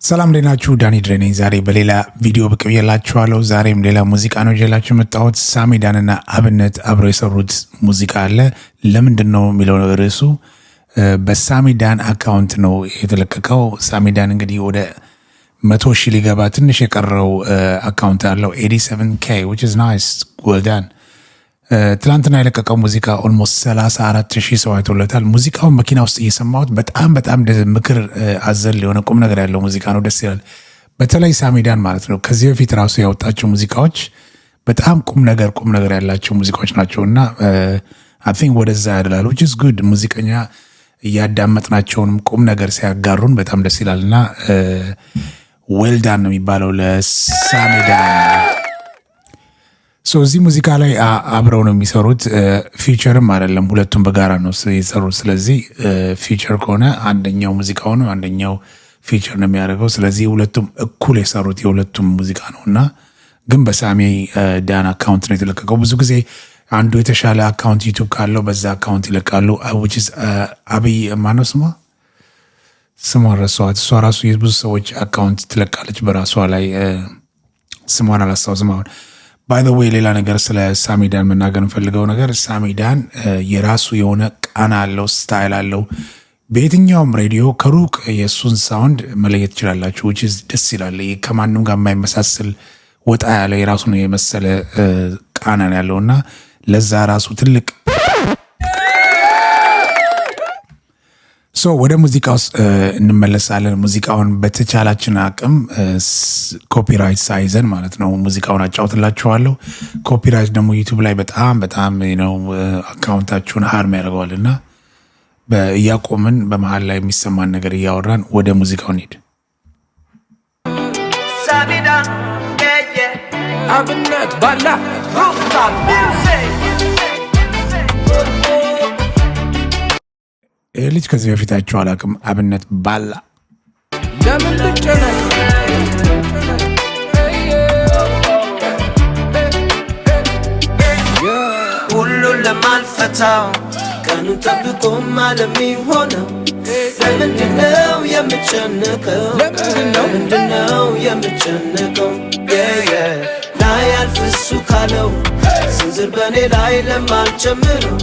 ሰላም እንደናችሁ ዳኒ ድሬ ነኝ። ዛሬ በሌላ ቪዲዮ ብቅ ብያላችኋለሁ። ዛሬም ሌላ ሙዚቃ ነው ይዤላችሁ መጣሁት። ሳሚዳንና አብነት አብረው የሰሩት ሙዚቃ አለ። ለምንድን ነው የሚለው ርዕሱ በሳሚዳን አካውንት ነው የተለቀቀው። ሳሚዳን እንግዲህ ወደ 100,000 ሊገባ ትንሽ የቀረው አካውንት አለው 87K which is nice well done። ትላንትና የለቀቀው ሙዚቃ ኦልሞስት 34,000 ሰው አይቶለታል። ሙዚቃውን መኪና ውስጥ እየሰማሁት በጣም ምክር አዘል የሆነ ቁም ነገር ያለው ሙዚቃ ነው። ደስ ይላል። በተለይ ሳሚዳን ማለት ነው ከዚህ በፊት ራሱ ያወጣቸው ሙዚቃዎች በጣም ቁም ነገር ያላቸው ሙዚቃዎች ናቸውና I think ወደዛ ያደላል which is good። ሙዚቀኛ እያዳመጥናቸውንም ቁም ነገር ሲያጋሩን በጣም ደስ ይላልና well done ነው የሚባለው ለሳሚዳን። እዚህ ሙዚቃ ላይ አብረው ነው የሚሰሩት። ፊቸርም አይደለም፣ ሁለቱም በጋራ ነው የሰሩት። ስለዚህ ፊቸር ከሆነ አንደኛው ሙዚቃው ነው፣ አንደኛው ፊቸር ነው የሚያደርገው። ስለዚህ ሁለቱም እኩል የሰሩት የሁለቱም ሙዚቃ ነው እና ግን በሳሚዳን አካውንት ነው የተለቀቀው። ብዙ ጊዜ አንዱ የተሻለ አካውንት ዩቱብ ካለው በዛ አካውንት ይለቃሉ። አብይ ማነው ስሟን ረሳኋት። እሷ ራሱ የብዙ ሰዎች አካውንት ትለቃለች በራሷ ላይ። ስሟን አላስታውስም አሁን። ባይ ዘ ዌይ ሌላ ነገር ስለ ሳሚዳን መናገር እንፈልገው ነገር ሳሚዳን የራሱ የሆነ ቃና አለው፣ ስታይል አለው። በየትኛውም ሬዲዮ ከሩቅ የእሱን ሳውንድ መለየት ትችላላችሁ። which is ደስ ይላል። ከማንም ጋር የማይመሳሰል ወጣ ያለ የራሱን የመሰለ ቃና ያለው እና ለዛ ራሱ ትልቅ ወደ ሙዚቃ ውስጥ እንመለሳለን። ሙዚቃውን በተቻላችን አቅም ኮፒራይት ሳይዘን ማለት ነው ሙዚቃውን አጫውትላችኋለሁ። ኮፒራይት ደግሞ ዩቱብ ላይ በጣም ነው አካውንታችሁን ሃርም ያደርገዋል እና እያቆምን በመሀል ላይ የሚሰማን ነገር እያወራን ወደ ሙዚቃው እንሂድ። አብነት ባላ ልጅ ከዚህ በፊታቸው አላውቅም። አብነት ባላ ለምን ልጨነቅ ሁሉን ለማልፈታው ቀኑን ጠብቆ ማለሚሆነው ለምንድነው የምጨነቀው? ለምንድነው የምጨነቀው? ላይ አልፍሱ ካለው ስንዝር በኔ ላይ ለማልጨምረው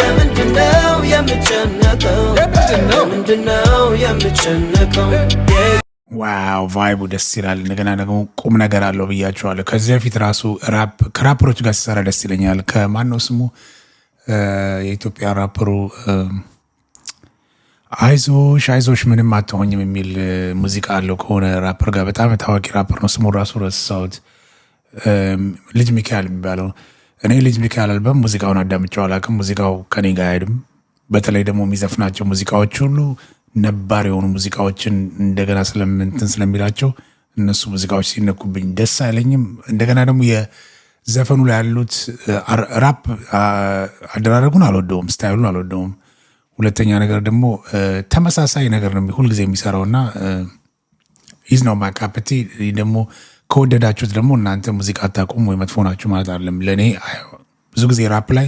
ለምንድነው የምጨነቀው? ለምንድነው የምጨነቀው? ዋው ቫይቡ ደስ ይላል። እንደገና ደግሞ ቁም ነገር አለው ብያቸዋለሁ። ከዚህ በፊት ራሱ ከራፐሮች ጋር ሲሰራ ደስ ይለኛል። ከማነው ስሙ የኢትዮጵያ ራፐሩ አይዞሽ ምንም አትሆኝም የሚል ሙዚቃ አለው ከሆነ ራፐር ጋር። በጣም ታዋቂ ራፐር ነው። ስሙ ራሱ ረሳሁት። ልጅ ሚካኤል የሚባለው እኔ ልጅ ሚካኤል አልበም ሙዚቃውን አዳምጬው አላውቅም። ሙዚቃው ከኔ ጋር አይሄድም። በተለይ ደግሞ የሚዘፍናቸው ሙዚቃዎች ሁሉ ነባር የሆኑ ሙዚቃዎችን እንደገና ስለሚላቸው እነሱ ሙዚቃዎች ሲነኩብኝ ደስ አይለኝም። እንደገና ደግሞ የዘፈኑ ላይ ያሉት ራፕ አደራረጉን አልወደውም፣ ስታይሉን አልወደውም። ሁለተኛ ነገር ደግሞ ተመሳሳይ ነገር ነው ሁልጊዜ የሚሰራውና ኢዝ ነው ማካፕቲ ደግሞ ከወደዳችሁት ደግሞ እናንተ ሙዚቃ አታቁም ወይ መጥፎ ናችሁ ማለት አይደለም። ለእኔ ብዙ ጊዜ ራፕ ላይ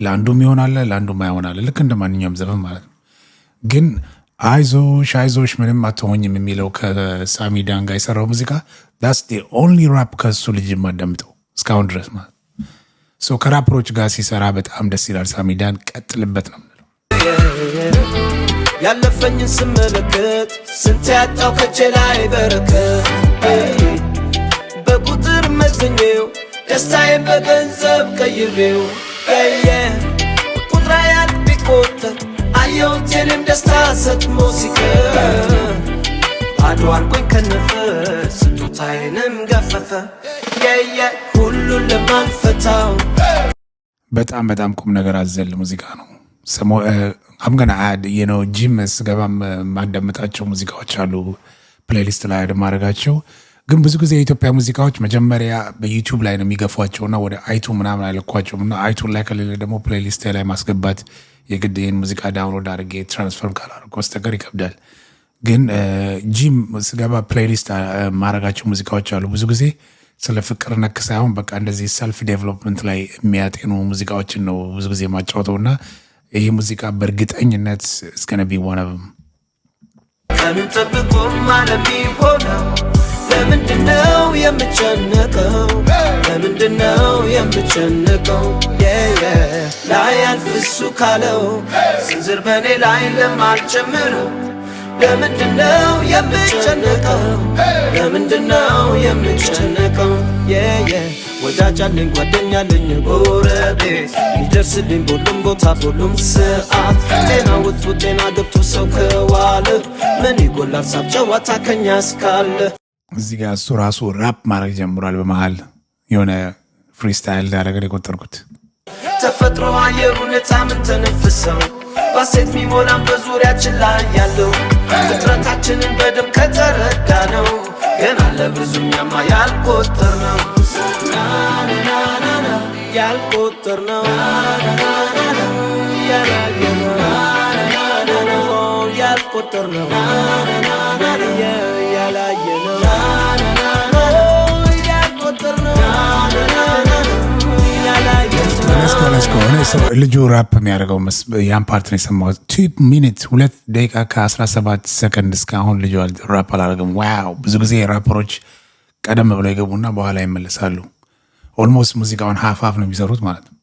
ለአንዱም ይሆናል ለአንዱም አይሆናል፣ ልክ እንደ ማንኛውም ዘፈን ማለት ነው። ግን አይዞሽ ምንም አትሆኝም የሚለው ከሳሚዳን ጋር የሰራው ሙዚቃ ዳስ ዲ ኦንሊ ራፕ ከሱ ልጅ የማዳምጠው እስካሁን ድረስ ማለት ነው። ከራፕሮች ጋር ሲሰራ በጣም ደስ ይላል። ሳሚዳን ቀጥልበት ነው የምንለው። ያለፈኝን ስመለከት ስንት ያጣው ከቼ ላይ በረከት በቁጥር መዝኜው ደስታዬን በገንዘብ ቀይሬው ቁጥራ ያል ቢቆጠር አየሁት የኔም ደስታ ሰጥሞ ሲቀር ባዶ አርጎኝ ከነፈ ስጦታዬንም ገፈፈ ሁሉን ለማልፈታው በጣም ቁም ነገር አዘል ሙዚቃ ነው። አምገና አድ ጂም ስገባ ማዳመጣቸው ሙዚቃዎች አሉ ፕሌሊስት ላይ ማድረጋቸው። ግን ብዙ ጊዜ የኢትዮጵያ ሙዚቃዎች መጀመሪያ በዩቲዩብ ላይ ነው የሚገፏቸውና ወደ አይቱ ምናምን አይለኳቸውም እና አይቱን ላይ ከሌለ ደግሞ ፕሌሊስት ላይ ማስገባት የግድ ይህን ሙዚቃ ዳውንሎድ አድርጌ ትራንስፈርም ካላደረኩ በስተቀር ይከብዳል። ግን ጂም ስገባ ፕሌሊስት ማድረጋቸው ሙዚቃዎች አሉ። ብዙ ጊዜ ስለ ፍቅር ነክ ሳይሆን በቃ እንደዚህ ሰልፍ ዴቨሎፕመንት ላይ የሚያጤኑ ሙዚቃዎችን ነው ብዙ ጊዜ ማጫወተውና ይህ ሙዚቃ በእርግጠኝነት እስከነቢ ዋነብም ቀኑን ጠብቆ ማለም ቢሆነው ለምንድነው የምጨነቀው ለምንድነው የምጨነቀው ላይ አልፍሱ ካለው ስንዝር በኔ ላይ ለማልጨምረው ለምንድነው የምጨነቀው ለምንድነው የምጨነቀው ወዳጅ አለኝ ጓደኛ አለኝ ጎረቤት ይደርስልኝ ሁሉም ቦታ ሁሉም ሰዓት ጤና ወጥቶ ጤና ገብቶ ሰው ከዋለ ምን ይጎላል ሳብ ጨዋታ ከኛ እስካለ እዚህ ጋር እሱ ራሱ ራፕ ማድረግ ጀምሯል በመሃል የሆነ ፍሪስታይል ያደረገ የቆጠርኩት ተፈጥሮ አየር ሁኔታ ምን ተነፍሰው ባሴት ሚሞላን በዙሪያችን ላይ ያለው ፍጥረታችንን በደም ከተረዳ ነው ገና ለብዙኛማ ያልቆጠር ነው ያልቆጠር ነው ያልቆጠር ነው ያላየነው ያልቆጠር ነው ልጁ ራፕ የሚያደርገው ያን ፓርት ነው የሰማሁት 2 ሚኒት 2 ደቂቃ ከ17 ሰከንድ እስካሁን ልጁ ራፕ አላደረገም ዋው ብዙ ጊዜ ራፐሮች ቀደም ብለው ይገቡና በኋላ ይመለሳሉ ኦልሞስት ሙዚቃውን ሀፍ ነው የሚሰሩት ማለት ነው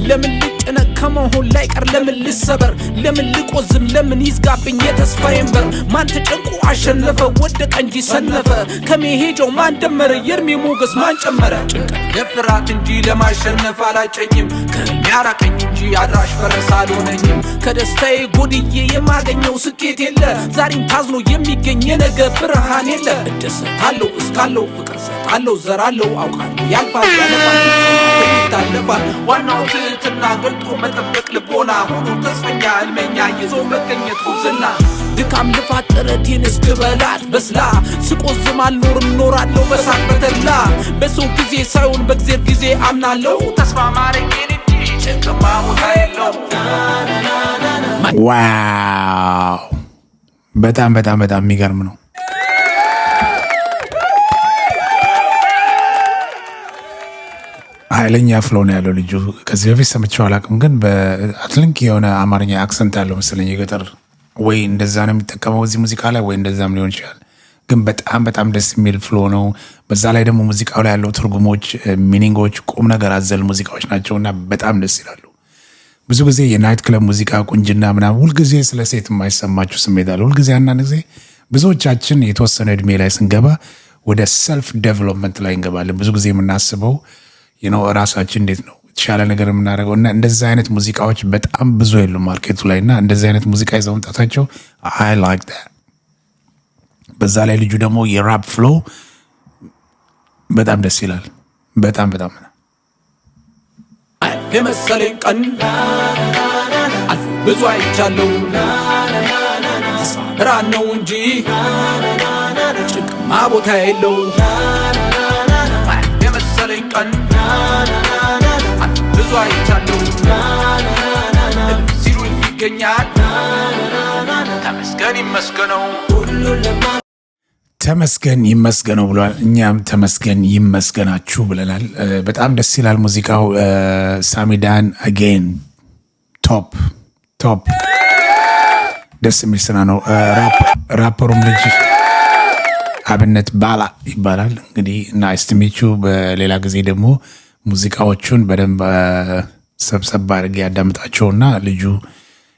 ለምን ልጨነቅ ከመሆን ላይ ቀር ለምን ልሰበር ለምን ልቆዝም ለምን ይዝጋብኝ የተስፋዬን በር ማን ተጨንቆ አሸነፈ ወደቀ እንጂ ሰነፈ ከመሄጃው ማን ደመረ የእድሜ ሞገስ ማን ጨመረ ጭንቀት የፍርሃት እንጂ ለማሸነፍ አላጨኝም ከሚያራቀኝ እንጂ አድራሽ ፈረስ አልሆነኝም ከደስታዬ ጎድዬ የማገኘው ስኬት የለ ዛሬም ታዝኖ የሚገኝ የነገ ብርሃን የለ እደሰታለሁ እስካለሁ ፍቅር ሰጣለሁ ዘራለሁ አውቃለሁ ያልፋል ያለፋል ዋናው ትህትና ገልጦ መጠበቅ ልቦና ሆኖ ተስፈኛ ህልመኛ ይዞ መገኘት ጉብዝና ድካም ልፋት ጥረቴን እስክበላት በስላ ስቆዝም አልኖርም ኖራለሁ በሳቅ በተላ በሰው ጊዜ ሳይሆን በእግዚአብሔር ጊዜ አምናለሁ ተስፋ ማረጌን እንጂ ጭንቅማ ቦታ የለው ዋው በጣም በጣም በጣም የሚገርም ነው ኃይለኛ ፍሎ ነው ያለው ልጁ ከዚህ በፊት ሰምቼው አላውቅም ግን በአትሊንክ የሆነ አማርኛ አክሰንት ያለው መሰለኝ የገጠር ወይ እንደዛ ነው የሚጠቀመው እዚህ ሙዚቃ ላይ ወይ እንደዛም ሊሆን ይችላል ግን በጣም በጣም ደስ የሚል ፍሎ ነው በዛ ላይ ደግሞ ሙዚቃው ላይ ያለው ትርጉሞች ሚኒንጎች ቁም ነገር አዘል ሙዚቃዎች ናቸውና በጣም ደስ ይላሉ ብዙ ጊዜ የናይት ክለብ ሙዚቃ ቁንጅና ምናምን ሁልጊዜ ስለ ሴት የማይሰማችሁ ስሜት አለ ሁልጊዜ አንዳንድ ጊዜ ብዙዎቻችን የተወሰነ እድሜ ላይ ስንገባ ወደ ሰልፍ ዴቨሎፕመንት ላይ እንገባለን ብዙ ጊዜ የምናስበው ራሳችን እንዴት ነው የተሻለ ነገር የምናደርገው እና እንደዚህ አይነት ሙዚቃዎች በጣም ብዙ የሉም ማርኬቱ ላይ እና እንደዚህ አይነት ሙዚቃ ይዘው መምጣታቸው አይ ላይክ ዳት በዛ ላይ ልጁ ደግሞ የራፕ ፍሎ በጣም ደስ ይላል በጣም በጣም የመሰለኝ ቀን አልፎ ብዙ አይቻለሁ ተስፋ ብርሃን ነው እንጂ ጭንቅማ ቦታ የለው የመሰለኝ ቀን ብዙ አይቻለሁ ሲሉ ይገኛል ተመስገን ይመስገነው ተመስገን ይመስገነው ብሏል እኛም ተመስገን ይመስገናችሁ ብለናል በጣም ደስ ይላል ሙዚቃው ሳሚዳን አጌን ቶፕ ደስ የሚል ስራ ነው ራፐሩም ልጅ አብነት ባላ ይባላል እንግዲህ ናይስ ቱ ሚት ዩ በሌላ ጊዜ ደግሞ ሙዚቃዎቹን በደንብ ሰብሰብ አድርጌ ያዳምጣቸውና ልጁ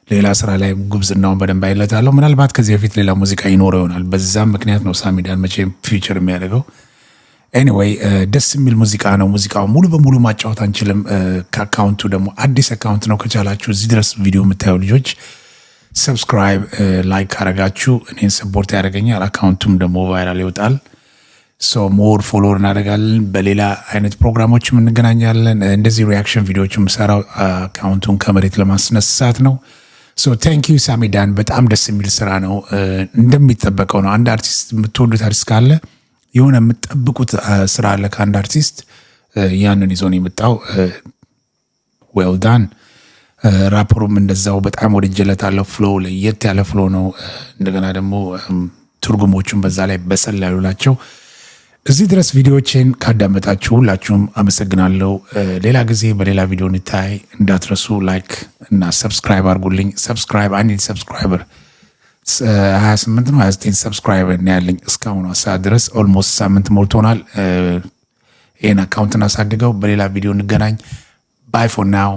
ሌላ ስራ ላይ ጉብዝናውን በደንብ አይለታለሁ ምናልባት ከዚህ በፊት ሌላ ሙዚቃ ይኖረው ይሆናል በዛም ምክንያት ነው ሳሚዳን መቼም ፊቸር የሚያደርገው ኤኒዌይ ደስ የሚል ሙዚቃ ነው ሙዚቃው ሙሉ በሙሉ ማጫወት አንችልም ከአካውንቱ ደግሞ አዲስ አካውንት ነው ከቻላችሁ እዚህ ድረስ ቪዲዮ የምታዩ ልጆች ሰብስክራይብ ላይክ አረጋችሁ እኔን ሰፖርት ያደርገኛል አካውንቱም ደግሞ ቫይራል ይወጣል ሞር ፎሎወር እናደርጋለን በሌላ አይነት ፕሮግራሞችም እንገናኛለን እንደዚህ ሪያክሽን ቪዲዮዎችም ሰራው አካውንቱን ከመሬት ለማስነሳት ነው ቴንክ ዩ ሳሚዳን በጣም ደስ የሚል ስራ ነው እንደሚጠበቀው ነው አንድ አርቲስት የምትወዱት አርቲስት ካለ የሆነ የምትጠብቁት ስራ አለ ከአንድ አርቲስት ያንን ይዞ ነው የመጣው ዌል ዳን ራፐሩም እንደዛው በጣም ወድጀለታለሁ ፍሎ ለየት ያለ ፍሎ ነው እንደገና ደግሞ ትርጉሞቹን በዛ ላይ በሰል ያሉ ናቸው እዚህ ድረስ ቪዲዮዎችን ካዳመጣችሁ ሁላችሁም አመሰግናለሁ። ሌላ ጊዜ በሌላ ቪዲዮ እንታይ እንዳትረሱ ላይክ እና ሰብስክራይብ አድርጉልኝ። ሰብስክራይብ አንድ ሰብስክራይበር 28 ነው 29 ሰብስክራይበር ነው ያለኝ እስካሁን ሰዓት ድረስ ኦልሞስት ሳምንት ሞልቶናል። ይሄን አካውንትን አሳድገው በሌላ ቪዲዮ እንገናኝ። ባይ ፎር ናው።